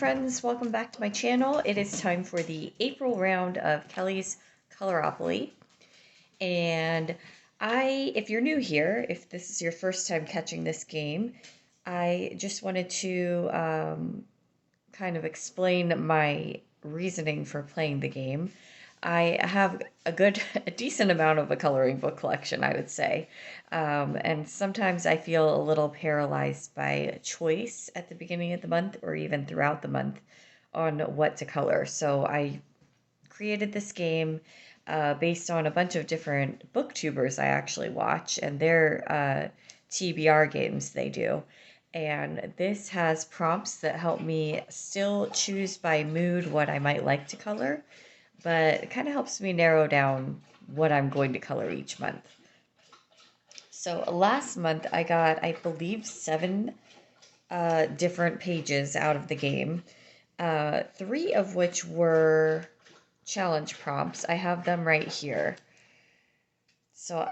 friends, welcome back to my channel. It is time for the April round of Kelly's Coloropoly. And if you're new here, if this is your first time catching this game, I just wanted to kind of explain my reasoning for playing the game. I have a decent amount of a coloring book collection, I would say. And sometimes I feel a little paralyzed by choice at the beginning of the month or even throughout the month on what to color. So I created this game based on a bunch of different booktubers I actually watch and their TBR games they do. And this has prompts that help me still choose by mood what I might like to color, but it kind of helps me narrow down what I'm going to color each month. So last month I got, I believe, 7 different pages out of the game, 3 of which were challenge prompts. I have them right here. So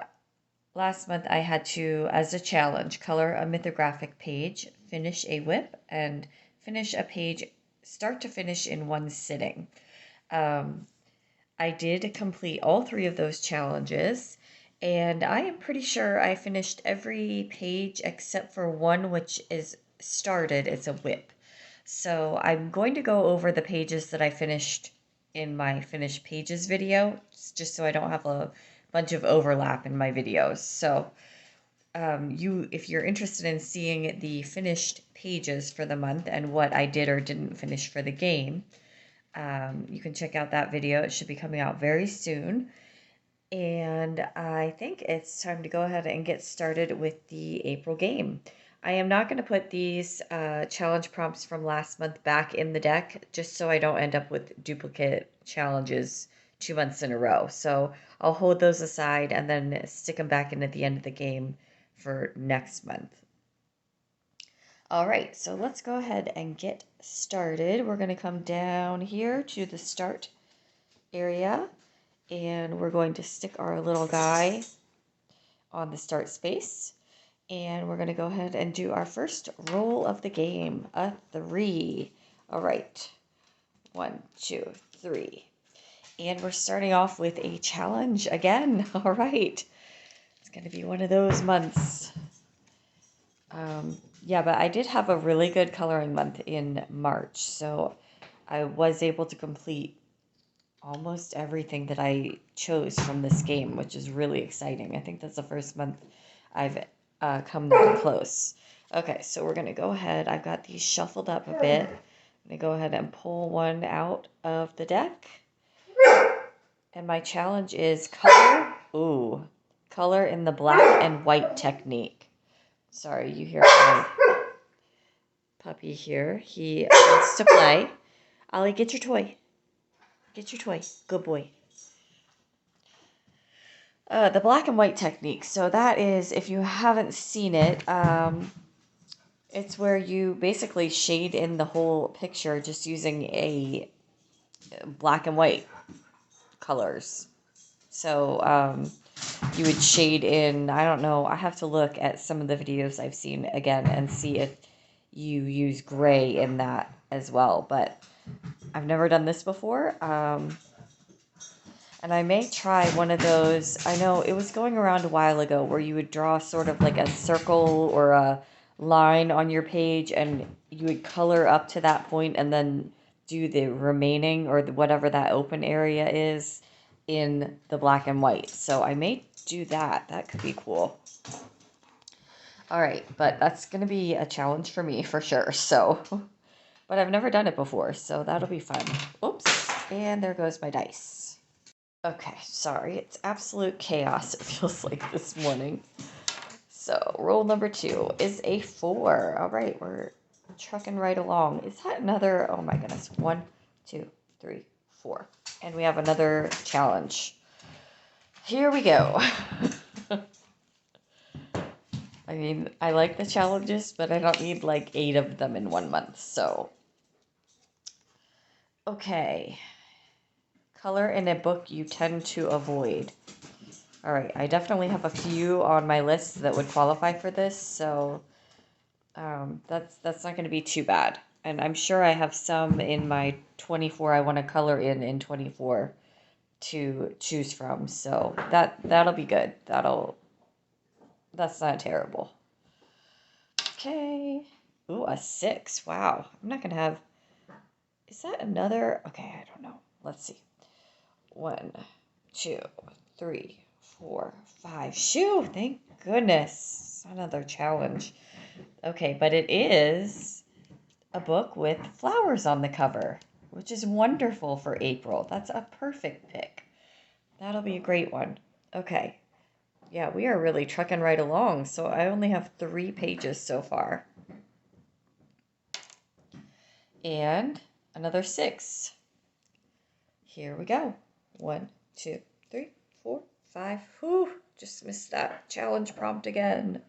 last month I had to, as a challenge, color a mythographic page, finish a whip, and finish a page start to finish in one sitting. I did complete all 3 of those challenges, and I am pretty sure I finished every page except for one, which is started. It's a whip. So I'm going to go over the pages that I finished in my finished pages video, just so I don't have a bunch of overlap in my videos. So if you're interested in seeing the finished pages for the month and what I did or didn't finish for the game, you can check out that video. It should be coming out very soon. And I think it's time to go ahead and get started with the April game. I am not going to put these challenge prompts from last month back in the deck, just so I don't end up with duplicate challenges 2 months in a row. So I'll hold those aside and then stick them back in at the end of the game for next month. All right, so let's go ahead and get started. We're going to come down here to the start area, and we're going to stick our little guy on the start space. And we're going to go ahead and do our first roll of the game, a 3. All right, 1, 2, 3. And we're starting off with a challenge again. All right, it's going to be one of those months. Yeah, but I did have a really good coloring month in March, so I was able to complete almost everything that I chose from this game, which is really exciting. I think that's the first month I've come that close. Okay, so we're going to go ahead. I've got these shuffled up a bit. I'm going to go ahead and pull one out of the deck. And my challenge is color in the black and white technique. Sorry, you hear my puppy here. He wants to play. Ollie, get your toy. Get your toy. Good boy. The black and white technique. So that is, if you haven't seen it, it's where you basically shade in the whole picture just using a black and white colors. So you would shade in, I don't know, I have to look at some of the videos I've seen again and see if you use gray in that as well. But I've never done this before. And I may try one of those. I know it was going around a while ago where you would draw sort of like a circle or a line on your page and you would color up to that point and then do the remaining or whatever that open area is in the black and white. So I may do that. That could be cool. All right, but that's going to be a challenge for me for sure. So, but I've never done it before, so that'll be fun. Oops, and there goes my dice. Okay, sorry, it's absolute chaos, it feels like this morning. So, roll number 2 is a 4. All right, we're trucking right along. Is that another, oh my goodness, 1, 2, 3, 4. And we have another challenge. Here we go. I mean, I like the challenges, but I don't need like 8 of them in 1 month, so. Okay. Color in a book you tend to avoid. All right, I definitely have a few on my list that would qualify for this, so that's not going to be too bad. And I'm sure I have some in my 24 I want to color in 24 to choose from. So that'll be good. That's not terrible. Okay. Ooh, a 6. Wow. I'm not gonna have. Is that another? Okay, I don't know. Let's see. 1, 2, 3, 4, 5. Shoo! Thank goodness. Another challenge. Okay, but it is a book with flowers on the cover, which is wonderful for April. That's a perfect pick. That'll be a great one. Okay. Yeah, we are really trucking right along. So I only have 3 pages so far. And another 6. Here we go. 1, 2, 3, 4, 5. Whew, just missed that challenge prompt again.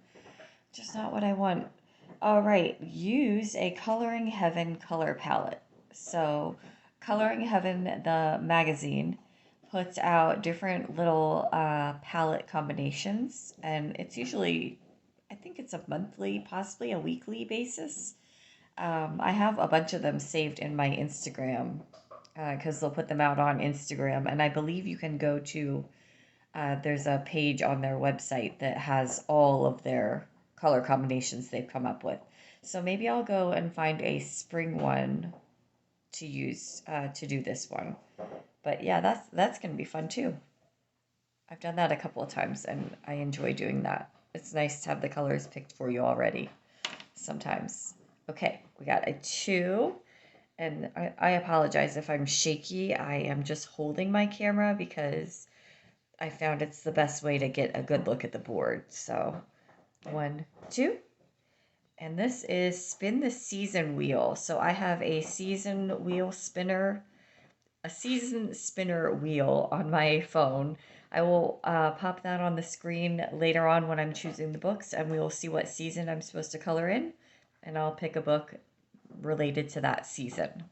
Just not what I want. All right, use a Coloring Heaven color palette. So, Coloring Heaven, the magazine, puts out different little palette combinations, and it's usually, I think it's a monthly, possibly a weekly basis. I have a bunch of them saved in my Instagram because they'll put them out on Instagram, and I believe you can go to there's a page on their website that has all of their color combinations they've come up with. So maybe I'll go and find a spring one to use to do this one. But yeah, that's gonna be fun too. I've done that a couple of times and I enjoy doing that. It's nice to have the colors picked for you already sometimes. Okay, we got a 2. And I apologize if I'm shaky. I am just holding my camera because I found it's the best way to get a good look at the board. So 1, 2. And this is spin the season wheel. So I have a season spinner wheel on my phone. I will pop that on the screen later on when I'm choosing the books, and we will see what season I'm supposed to color in. And I'll pick a book related to that season.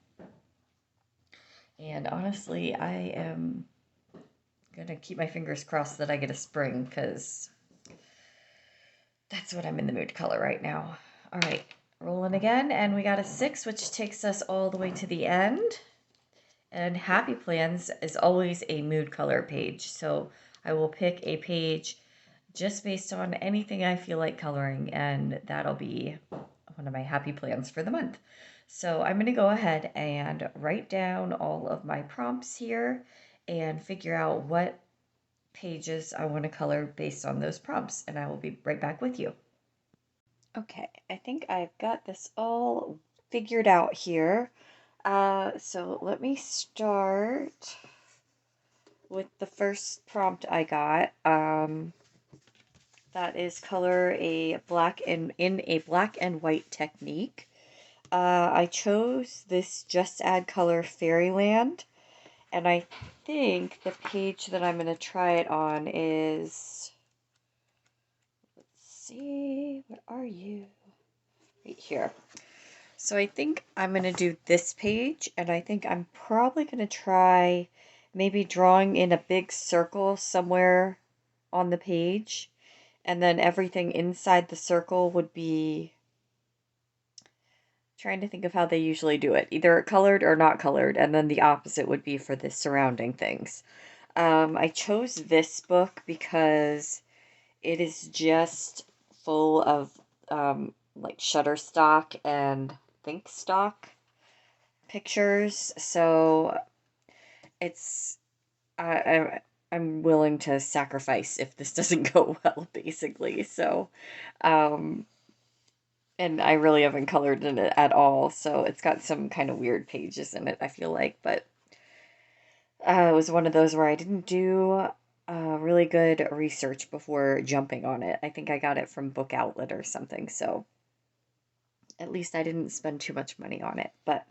And honestly, I am gonna keep my fingers crossed that I get a spring because that's what I'm in the mood to color right now. All right, rolling again, and we got a 6, which takes us all the way to the end. And Happy Plans is always a mood color page, so I will pick a page just based on anything I feel like coloring, and that'll be one of my happy plans for the month. So I'm going to go ahead and write down all of my prompts here and figure out what pages I want to color based on those prompts, and I will be right back with you. Okay, I think I've got this all figured out here. So let me start with the first prompt I got. That is color a black and in a black and white technique. I chose this Just Add Color Fairyland, and I think the page that I'm going to try it on is, let's see, what are you? Right here. So I think I'm going to do this page, and I think I'm probably going to try maybe drawing in a big circle somewhere on the page, and then everything inside the circle would be, trying to think of how they usually do it, either colored or not colored, and then the opposite would be for the surrounding things. I chose this book because it is just full of like Shutterstock and ThinkStock pictures, so it's I'm willing to sacrifice if this doesn't go well, basically. So, um, and I really haven't colored in it at all, so it's got some kind of weird pages in it, I feel like, but it was one of those where I didn't do really good research before jumping on it. I think I got it from Book Outlet or something, so at least I didn't spend too much money on it. But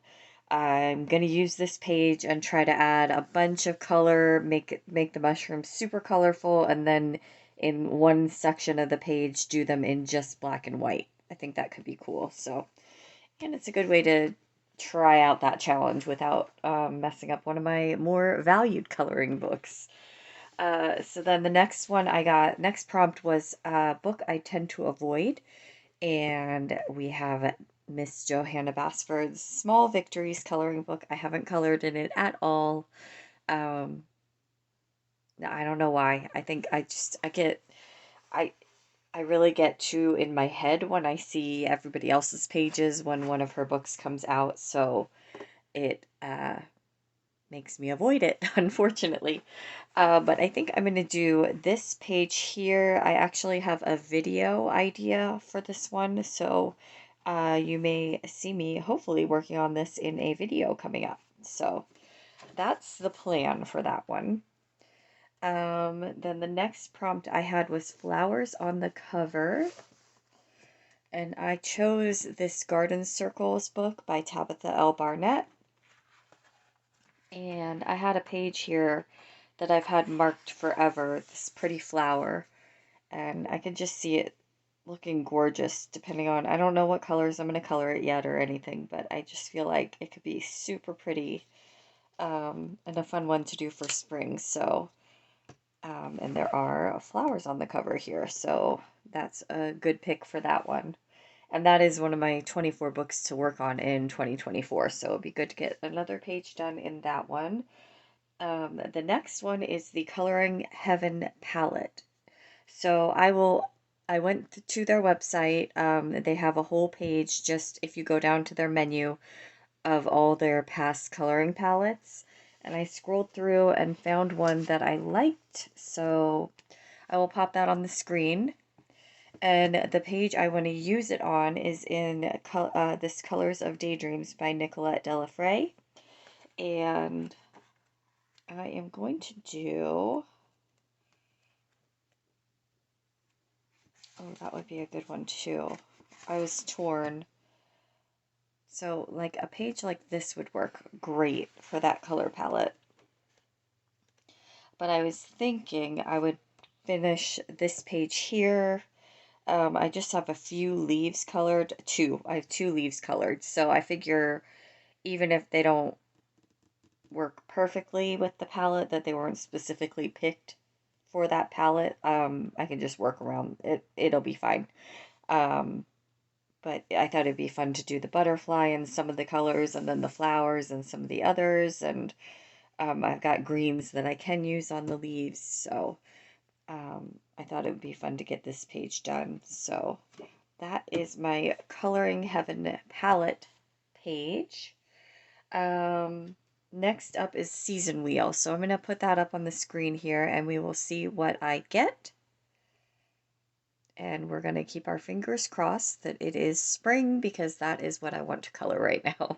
I'm going to use this page and try to add a bunch of color, make the mushrooms super colorful, and then in one section of the page do them in just black and white. I think that could be cool. So, and it's a good way to try out that challenge without messing up one of my more valued coloring books. So then the next one I got, next prompt was a book I tend to avoid. And we have Miss Johanna Basford's Small Victories coloring book. I haven't colored in it at all. Um, I don't know why. I think I I really get too in my head when I see everybody else's pages when one of her books comes out, so it makes me avoid it, unfortunately. But I think I'm going to do this page here. I actually have a video idea for this one, so you may see me hopefully working on this in a video coming up. So that's the plan for that one. Then the next prompt I had was flowers on the cover. And I chose this Garden Circles book by Tabitha L. Barnett. And I had a page here that I've had marked forever, this pretty flower. And I can just see it looking gorgeous depending on, I don't know what colors I'm going to color it yet or anything, but I just feel like it could be super pretty and a fun one to do for spring. So, and there are flowers on the cover here, so that's a good pick for that one. And that is one of my 24 books to work on in 2024, so it'd be good to get another page done in that one. The next one is the Coloring Heaven palette. So I went to their website. They have a whole page just if you go down to their menu of all their past coloring palettes. And I scrolled through and found one that I liked, so I will pop that on the screen. And the page I want to use it on is in this Colors of Daydreams by Nicolette Delafray. And I am going to do, oh, that would be a good one too. I was torn. So like a page like this would work great for that color palette. But I was thinking I would finish this page here. I just have a few leaves colored, I have two leaves colored, so I figure even if they don't work perfectly with the palette, that they weren't specifically picked for that palette, I can just work around it. It'll be fine. But I thought it'd be fun to do the butterfly and some of the colors, and then the flowers and some of the others, and I've got greens that I can use on the leaves, so I thought it would be fun to get this page done. So that is my Coloring Heaven palette page. Next up is Season Wheel. So I'm going to put that up on the screen here and we will see what I get. And we're going to keep our fingers crossed that it is spring because that is what I want to color right now.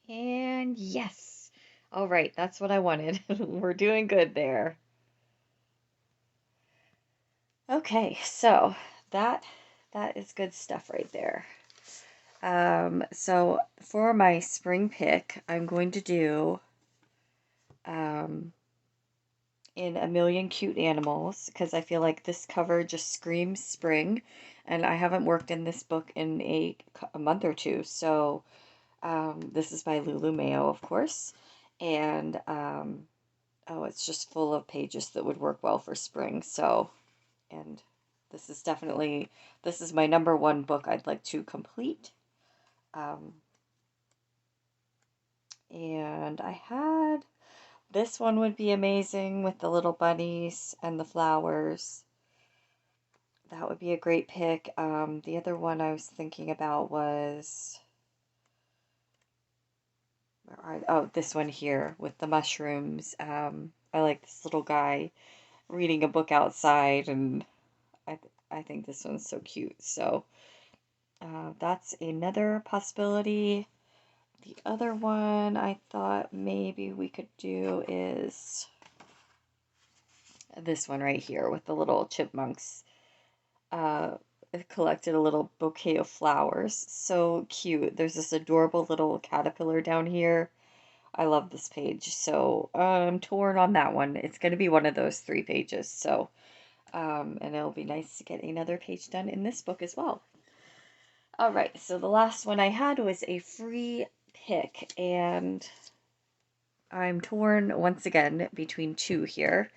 And yes. All right, that's what I wanted. We're doing good there. Okay, so that is good stuff right there. So for my spring pick, I'm going to do in A Million Cute Animals because I feel like this cover just screams spring, and I haven't worked in this book in a month or two. So this is by Lulu Mayo, of course, and oh, it's just full of pages that would work well for spring. So, and this is my number one book I'd like to complete. And I had, this one would be amazing with the little bunnies and the flowers. That would be a great pick. The other one I was thinking about was, oh, this one here with the mushrooms. I like this little guy reading a book outside, and I think this one's so cute. So that's another possibility. The other one I thought maybe we could do is this one right here with the little chipmunks. Collected a little bouquet of flowers. So cute. There's this adorable little caterpillar down here. I love this page. So I'm torn on that one. It's going to be one of those 3 pages. So, and it'll be nice to get another page done in this book as well. All right, so the last one I had was a free pick, and I'm torn once again between 2 here.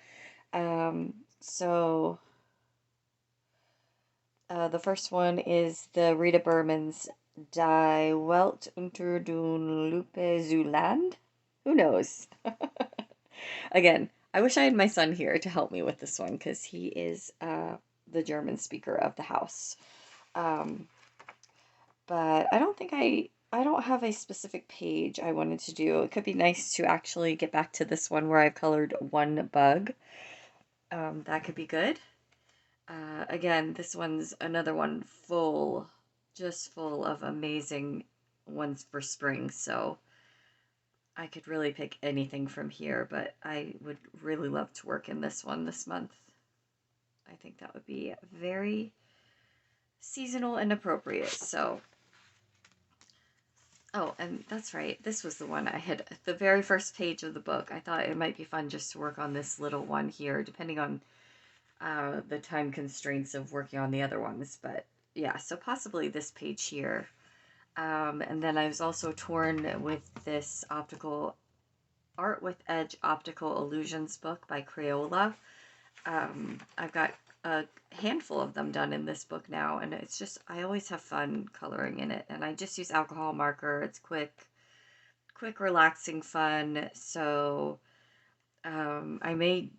The first one is the Rita Berman's Die Welt unter den Lupe zu Land? Who knows? Again, I wish I had my son here to help me with this one because he is the German speaker of the house. Um, but I don't have a specific page I wanted to do. It could be nice to actually get back to this one where I've colored one bug. That could be good. Again, this one's another one just full of amazing ones for spring. So I could really pick anything from here, but I would really love to work in this one this month. I think that would be very seasonal and appropriate. So, oh, and that's right. This was the one I had, the very first page of the book. I thought it might be fun just to work on this little one here, depending on the time constraints of working on the other ones. But yeah, so possibly this page here. And then I was also torn with this optical Art with Edge Optical Illusions book by Crayola. I've got a handful of them done in this book now, and it's just, I always have fun coloring in it, and I just use alcohol marker. It's quick, relaxing fun. So I may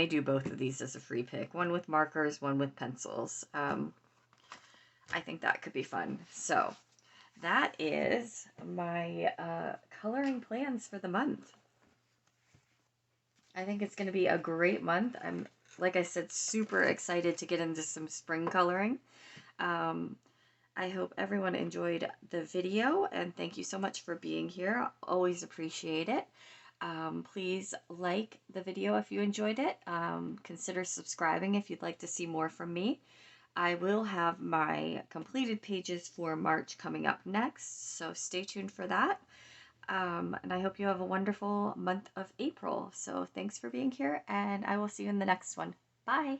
do both of these as a free pick, one with markers, one with pencils. I think that could be fun. So that is my coloring plans for the month. I think it's going to be a great month. I'm, like I said, super excited to get into some spring coloring. Um, I hope everyone enjoyed the video, and thank you so much for being here. Always appreciate it. Please like the video if you enjoyed it. Consider subscribing if you'd like to see more from me. I will have my completed pages for March coming up next, so stay tuned for that. And I hope you have a wonderful month of April. So thanks for being here, and I will see you in the next one. Bye.